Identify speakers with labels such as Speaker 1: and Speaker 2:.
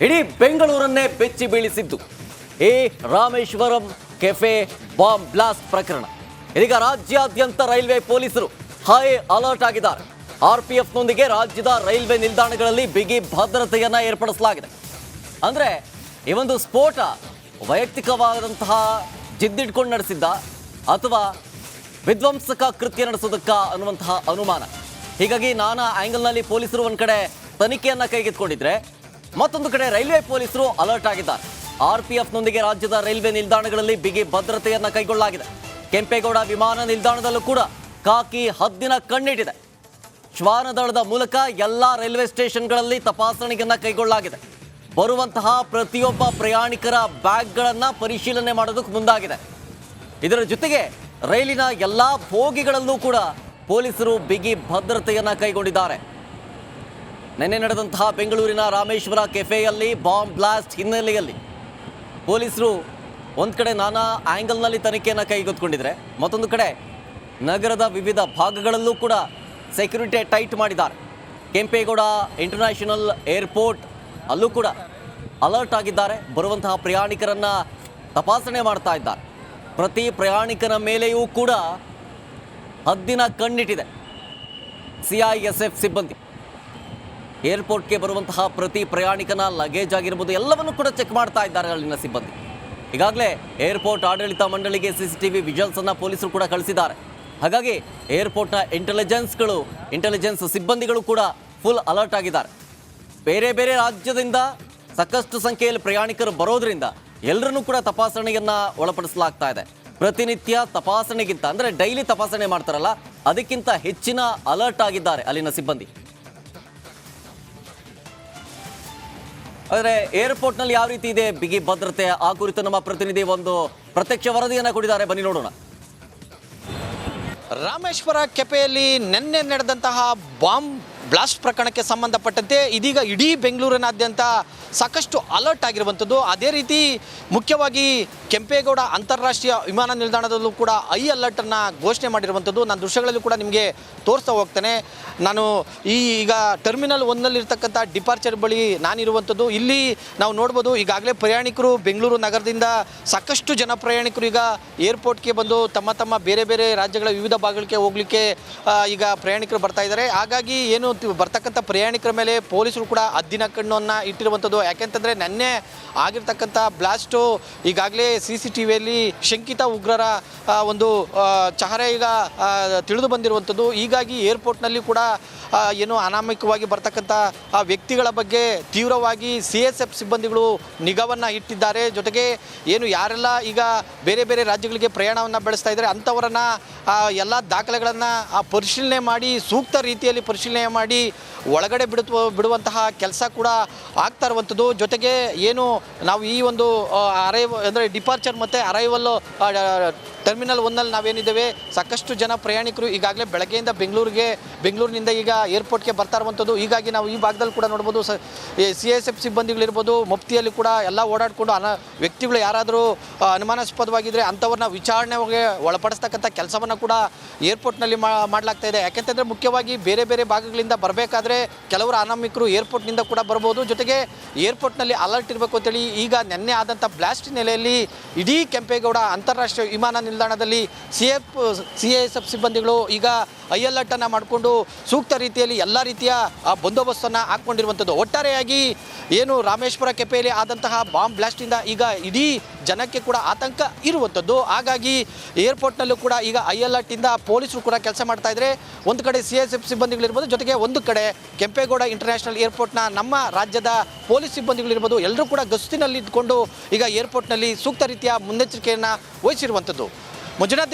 Speaker 1: ಇಡೀ ಬೆಂಗಳೂರನ್ನೇ ಬೆಚ್ಚಿ ಬೀಳಿಸಿದ್ದು ಈ ರಾಮೇಶ್ವರಂ ಕೆಫೆ ಬಾಂಬ್ ಬ್ಲಾಸ್ಟ್ ಪ್ರಕರಣ. ಇದೀಗ ರಾಜ್ಯಾದ್ಯಂತ ರೈಲ್ವೆ ಪೊಲೀಸರು ಹೈ ಅಲರ್ಟ್ ಆಗಿದ್ದಾರೆ. ಆರ್ಪಿಎಫ್ನೊಂದಿಗೆ ರಾಜ್ಯದ ರೈಲ್ವೆ ನಿಲ್ದಾಣಗಳಲ್ಲಿ ಬಿಗಿ ಭದ್ರತೆಯನ್ನ ಏರ್ಪಡಿಸಲಾಗಿದೆ. ಅಂದ್ರೆ ಈ ಒಂದು ಸ್ಫೋಟ ವೈಯಕ್ತಿಕವಾದಂತಹ ಜಿದ್ದಿಟ್ಕೊಂಡು ನಡೆಸಿದ್ದ ಅಥವಾ ವಿಧ್ವಂಸಕ ಕೃತ್ಯ ನಡೆಸೋದಕ್ಕ ಅನ್ನುವಂತಹ ಅನುಮಾನ. ಹೀಗಾಗಿ ನಾನಾ ಆಂಗಲ್ನಲ್ಲಿ ಪೊಲೀಸರು ಒಂದ್ ಕಡೆ ತನಿಖೆಯನ್ನ ಕೈಗೆತ್ತಿಕೊಂಡಿದ್ರೆ, ಮತ್ತೊಂದು ಕಡೆ ರೈಲ್ವೆ ಪೊಲೀಸರು ಅಲರ್ಟ್ ಆಗಿದ್ದಾರೆ. ಆರ್ಪಿಎಫ್ನೊಂದಿಗೆ ರಾಜ್ಯದ ರೈಲ್ವೆ ನಿಲ್ದಾಣಗಳಲ್ಲಿ ಬಿಗಿ ಭದ್ರತೆಯನ್ನ ಕೈಗೊಳ್ಳಲಾಗಿದೆ. ಕೆಂಪೇಗೌಡ ವಿಮಾನ ನಿಲ್ದಾಣದಲ್ಲೂ ಕೂಡ ಕಾಕಿ ಹದ್ದಿನ ಕಣ್ಣಿಟ್ಟಿದೆ. ಶ್ವಾನದಳದ ಮೂಲಕ ಎಲ್ಲಾ ರೈಲ್ವೆ ಸ್ಟೇಷನ್ಗಳಲ್ಲಿ ತಪಾಸಣೆಯನ್ನ ಕೈಗೊಳ್ಳಲಾಗಿದೆ. ಬರುವಂತಹ ಪ್ರತಿಯೊಬ್ಬ ಪ್ರಯಾಣಿಕರ ಬ್ಯಾಗ್ಗಳನ್ನ ಪರಿಶೀಲನೆ ಮಾಡೋದಕ್ಕೆ ಮುಂದಾಗಿದೆ. ಇದರ ಜೊತೆಗೆ ರೈಲಿನ ಎಲ್ಲಾ ಬೋಗಿಗಳಲ್ಲೂ ಕೂಡ ಪೊಲೀಸರು ಬಿಗಿ ಭದ್ರತೆಯನ್ನ ಕೈಗೊಂಡಿದ್ದಾರೆ. ನಿನ್ನೆ ನಡೆದಂತಹ ಬೆಂಗಳೂರಿನ ರಾಮೇಶ್ವರ ಕೆಫೆಯಲ್ಲಿ ಬಾಂಬ್ ಬ್ಲಾಸ್ಟ್ ಹಿನ್ನೆಲೆಯಲ್ಲಿ ಪೊಲೀಸರು ಒಂದು ಕಡೆ ನಾನಾ ಆ್ಯಂಗಲ್ನಲ್ಲಿ ತನಿಖೆಯನ್ನು ಕೈಗೆತ್ತಿಕೊಂಡಿದ್ರೆ, ಮತ್ತೊಂದು ಕಡೆ ನಗರದ ವಿವಿಧ ಭಾಗಗಳಲ್ಲೂ ಕೂಡ ಸೆಕ್ಯೂರಿಟಿ ಟೈಟ್ ಮಾಡಿದ್ದಾರೆ. ಕೆಂಪೇಗೌಡ ಇಂಟರ್ನ್ಯಾಷನಲ್ ಏರ್ಪೋರ್ಟ್ ಅಲ್ಲೂ ಕೂಡ ಅಲರ್ಟ್ ಆಗಿದ್ದಾರೆ. ಬರುವಂತಹ ಪ್ರಯಾಣಿಕರನ್ನು ತಪಾಸಣೆ ಮಾಡ್ತಾ ಇದ್ದಾರೆ. ಪ್ರತಿ ಪ್ರಯಾಣಿಕನ ಮೇಲೆಯೂ ಕೂಡ ಹದ್ದಿನ ಕಣ್ಣಿಟ್ಟಿದೆ CISF ಸಿಬ್ಬಂದಿ. ಏರ್ಪೋರ್ಟ್ಗೆ ಬರುವಂತಹ ಪ್ರತಿ ಪ್ರಯಾಣಿಕನ ಲಗೇಜ್ ಆಗಿರ್ಬೋದು ಎಲ್ಲವನ್ನು ಕೂಡ ಚೆಕ್ ಮಾಡ್ತಾ ಇದ್ದಾರೆ ಅಲ್ಲಿನ ಸಿಬ್ಬಂದಿ. ಈಗಾಗಲೇ ಏರ್ಪೋರ್ಟ್ ಆಡಳಿತ ಮಂಡಳಿಗೆ CCTV ವಿಜುವಲ್ಸ್ ಅನ್ನು ಪೊಲೀಸರು ಕೂಡ ಕಳಿಸಿದ್ದಾರೆ. ಹಾಗಾಗಿ ಏರ್ಪೋರ್ಟ್ನ ಇಂಟೆಲಿಜೆನ್ಸ್ ಸಿಬ್ಬಂದಿಗಳು ಕೂಡ ಫುಲ್ ಅಲರ್ಟ್ ಆಗಿದ್ದಾರೆ. ಬೇರೆ ಬೇರೆ ರಾಜ್ಯದಿಂದ ಸಾಕಷ್ಟು ಸಂಖ್ಯೆಯಲ್ಲಿ ಪ್ರಯಾಣಿಕರು ಬರೋದ್ರಿಂದ ಎಲ್ಲರನ್ನೂ ಕೂಡ ತಪಾಸಣೆಯನ್ನ ಒಳಪಡಿಸಲಾಗ್ತಾ ಇದೆ. ಪ್ರತಿನಿತ್ಯ ತಪಾಸಣೆಗಿಂತ ಅಂದರೆ ಡೈಲಿ ತಪಾಸಣೆ ಮಾಡ್ತಾರಲ್ಲ, ಅದಕ್ಕಿಂತ ಹೆಚ್ಚಿನ ಅಲರ್ಟ್ ಆಗಿದ್ದಾರೆ ಅಲ್ಲಿನ ಸಿಬ್ಬಂದಿ. ಆದರೆ ಏರ್ಪೋರ್ಟ್ನಲ್ಲಿ ಯಾವ ರೀತಿ ಇದೆ ಬಿಗಿ ಭದ್ರತೆ, ಆ ಕುರಿತು ನಮ್ಮ ಪ್ರತಿನಿಧಿ ಒಂದು ಪ್ರತ್ಯಕ್ಷ ವರದಿಯನ್ನು ಕೊಟ್ಟಿದ್ದಾರೆ. ಬನ್ನಿ ನೋಡೋಣ.
Speaker 2: ರಾಮೇಶ್ವರ ಕೆಫೆಯಲ್ಲಿ ನಿನ್ನೆ ನಡೆದಂತಹ ಬಾಂಬ್ ಬ್ಲಾಸ್ಟ್ ಪ್ರಕರಣಕ್ಕೆ ಸಂಬಂಧಪಟ್ಟಂತೆ ಇದೀಗ ಇಡೀ ಬೆಂಗಳೂರಿನಾದ್ಯಂತ ಸಾಕಷ್ಟು ಅಲರ್ಟ್ ಆಗಿರುವಂಥದ್ದು. ಅದೇ ರೀತಿ ಮುಖ್ಯವಾಗಿ ಕೆಂಪೇಗೌಡ ಅಂತಾರಾಷ್ಟ್ರೀಯ ವಿಮಾನ ನಿಲ್ದಾಣದಲ್ಲೂ ಕೂಡ ಅಲರ್ಟನ್ನು ಘೋಷಣೆ ಮಾಡಿರುವಂಥದ್ದು. ನಾನು ದೃಶ್ಯಗಳಲ್ಲಿ ಕೂಡ ನಿಮಗೆ ತೋರಿಸ್ತಾ ಹೋಗ್ತೇನೆ. ನಾನು ಈಗ ಟರ್ಮಿನಲ್ 1ನಲ್ಲಿರ್ತಕ್ಕಂಥ ಡಿಪಾರ್ಚರ್ ಬಳಿ ನಾನಿರುವಂಥದ್ದು. ಇಲ್ಲಿ ನಾವು ನೋಡ್ಬೋದು, ಈಗಾಗಲೇ ಪ್ರಯಾಣಿಕರು ಬೆಂಗಳೂರು ನಗರದಿಂದ ಸಾಕಷ್ಟು ಜನ ಪ್ರಯಾಣಿಕರು ಈಗ ಏರ್ಪೋರ್ಟ್ಗೆ ಬಂದು ತಮ್ಮ ಬೇರೆ ಬೇರೆ ರಾಜ್ಯಗಳ ವಿವಿಧ ಭಾಗಗಳಿಗೆ ಹೋಗಲಿಕ್ಕೆ ಈಗ ಪ್ರಯಾಣಿಕರು ಬರ್ತಾ ಇದ್ದಾರೆ. ಹಾಗಾಗಿ ಏನು ಬರ್ತಕ್ಕಂಥ ಪ್ರಯಾಣಿಕರ ಮೇಲೆ ಪೊಲೀಸರು ಕೂಡ ಹದ್ದಿನ ಕಣ್ಣನ್ನು ಇಟ್ಟಿರುವಂಥದ್ದು. ಯಾಕೆಂತಂದರೆ ನಿನ್ನೆ ಆಗಿರ್ತಕ್ಕಂಥ ಬ್ಲಾಸ್ಟು ಈಗಾಗಲೇ CCTVಯಲ್ಲಿ ಶಂಕಿತ ಉಗ್ರರ ಒಂದು ಚಹರೆ ಈಗ ತಿಳಿದು ಬಂದಿರುವಂಥದ್ದು. ಹೀಗಾಗಿ ಏರ್ಪೋರ್ಟ್ನಲ್ಲಿ ಕೂಡ ಏನು ಅನಾಮಿಕವಾಗಿ ಬರ್ತಕ್ಕಂಥ ವ್ಯಕ್ತಿಗಳ ಬಗ್ಗೆ ತೀವ್ರವಾಗಿ CSF ಸಿಬ್ಬಂದಿಗಳು ನಿಗಾವನ್ನು ಇಟ್ಟಿದ್ದಾರೆ. ಜೊತೆಗೆ ಏನು ಯಾರೆಲ್ಲ ಈಗ ಬೇರೆ ಬೇರೆ ರಾಜ್ಯಗಳಿಗೆ ಪ್ರಯಾಣವನ್ನು ಬೆಳೆಸ್ತಾ ಇದ್ದಾರೆ ಅಂಥವರನ್ನು ಎಲ್ಲ ದಾಖಲೆಗಳನ್ನು ಪರಿಶೀಲನೆ ಮಾಡಿ ಸೂಕ್ತ ರೀತಿಯಲ್ಲಿ ಪರಿಶೀಲನೆ ಮಾಡಿ ಒಳಗಡೆ ಬಿಡುವಂತಹ ಕೆಲಸ ಕೂಡ ಆಗ್ತಾ ಇರುವಂಥದ್ದು. ಜೊತೆಗೆ ಏನು ನಾವು ಈ ಒಂದು ಅಂದರೆ ಡಿಪಾರ್ಚರ್ ಮತ್ತು ಅರೈವಲ್ ಟರ್ಮಿನಲ್ 1ನಲ್ಲಿ ನಾವೇನಿದ್ದೇವೆ ಸಾಕಷ್ಟು ಜನ ಪ್ರಯಾಣಿಕರು ಈಗಾಗಲೇ ಬೆಳಗ್ಗೆಯಿಂದ ಬೆಂಗಳೂರಿನಿಂದ ಈಗ ಏರ್ಪೋರ್ಟ್ಗೆ ಬರ್ತಾ ಇರುವಂಥದ್ದು. ಹೀಗಾಗಿ ನಾವು ಈ ಭಾಗದಲ್ಲಿ ಕೂಡ ನೋಡ್ಬೋದು CSF ಸಿಬ್ಬಂದಿಗಳಿರ್ಬೋದು, ಮುಫ್ತಿಯಲ್ಲಿ ಕೂಡ ಎಲ್ಲ ಓಡಾಡಿಕೊಂಡು ವ್ಯಕ್ತಿಗಳು ಯಾರಾದರೂ ಅನುಮಾನಾಸ್ಪದವಾಗಿದ್ದರೆ ಅಂಥವ್ರನ್ನ ವಿಚಾರಣೆಗೆ ಒಳಪಡಿಸ್ತಕ್ಕಂಥ ಕೆಲಸವನ್ನು ಕೂಡ ಏರ್ಪೋರ್ಟ್ನಲ್ಲಿ ಮಾಡಲಾಗ್ತಾ ಇದೆ. ಯಾಕೆಂತಂದರೆ ಮುಖ್ಯವಾಗಿ ಬೇರೆ ಬೇರೆ ಭಾಗಗಳಿಂದ ಬರಬೇಕಾದ್ರೆ ಕೆಲವರು ಅನಾಮಿಕರು ಏರ್ಪೋರ್ಟ್ನಿಂದ ಕೂಡ ಬರ್ಬೋದು. ಜೊತೆಗೆ ಏರ್ಪೋರ್ಟ್ನಲ್ಲಿ ಅಲರ್ಟ್ ಇರಬೇಕು ಅಂತೇಳಿ ಈಗ ನಿನ್ನೆ ಆದಂಥ ಬ್ಲಾಸ್ಟ್ ಹಿನ್ನೆಲೆಯಲ್ಲಿ ಇಡೀ ಕೆಂಪೇಗೌಡ ಅಂತಾರಾಷ್ಟ್ರೀಯ ವಿಮಾನ ನಿಲ್ದಾಣದಲ್ಲಿ CISF ಸಿಬ್ಬಂದಿಗಳು ಈಗ ಅಲರ್ಟನ್ನು ಮಾಡಿಕೊಂಡು ಸೂಕ್ತ ರೀತಿಯಲ್ಲಿ ಎಲ್ಲ ರೀತಿಯ ಬಂದೋಬಸ್ತನ್ನು ಹಾಕ್ಕೊಂಡಿರುವಂಥದ್ದು. ಒಟ್ಟಾರೆಯಾಗಿ ಏನು ರಾಮೇಶ್ವರ ಕೆಫೆಯಲ್ಲಿ ಆದಂತಹ ಬಾಂಬ್ ಬ್ಲಾಸ್ಟಿಂದ ಈಗ ಇಡೀ ಜನಕ್ಕೆ ಕೂಡ ಆತಂಕ ಇರುವಂಥದ್ದು. ಹಾಗಾಗಿ ಏರ್ಪೋರ್ಟ್ನಲ್ಲೂ ಕೂಡ ಈಗ ಅಲರ್ಟಿಂದ ಪೊಲೀಸರು ಕೂಡ ಕೆಲಸ ಮಾಡ್ತಾ ಇದ್ದಾರೆ. ಒಂದು ಕಡೆ CSF ಸಿಬ್ಬಂದಿಗಳಿರ್ಬೋದು, ಜೊತೆಗೆ ಒಂದು ಕಡೆ ಕೆಂಪೇಗೌಡ ಇಂಟರ್ನ್ಯಾಷನಲ್ ಏರ್ಪೋರ್ಟ್ನ ನಮ್ಮ ರಾಜ್ಯದ ಪೊಲೀಸ್ ಸಿಬ್ಬಂದಿಗಳಿರ್ಬೋದು, ಎಲ್ಲರೂ ಕೂಡ ಗಸ್ತಿನಲ್ಲಿ ಇದ್ದುಕೊಂಡು ಈಗ ಏರ್ಪೋರ್ಟ್ನಲ್ಲಿ ಸೂಕ್ತ ರೀತಿಯ ಮುನ್ನೆಚ್ಚರಿಕೆಯನ್ನು ವಹಿಸಿರುವಂಥದ್ದು. ಮಂಜುನಾಥ್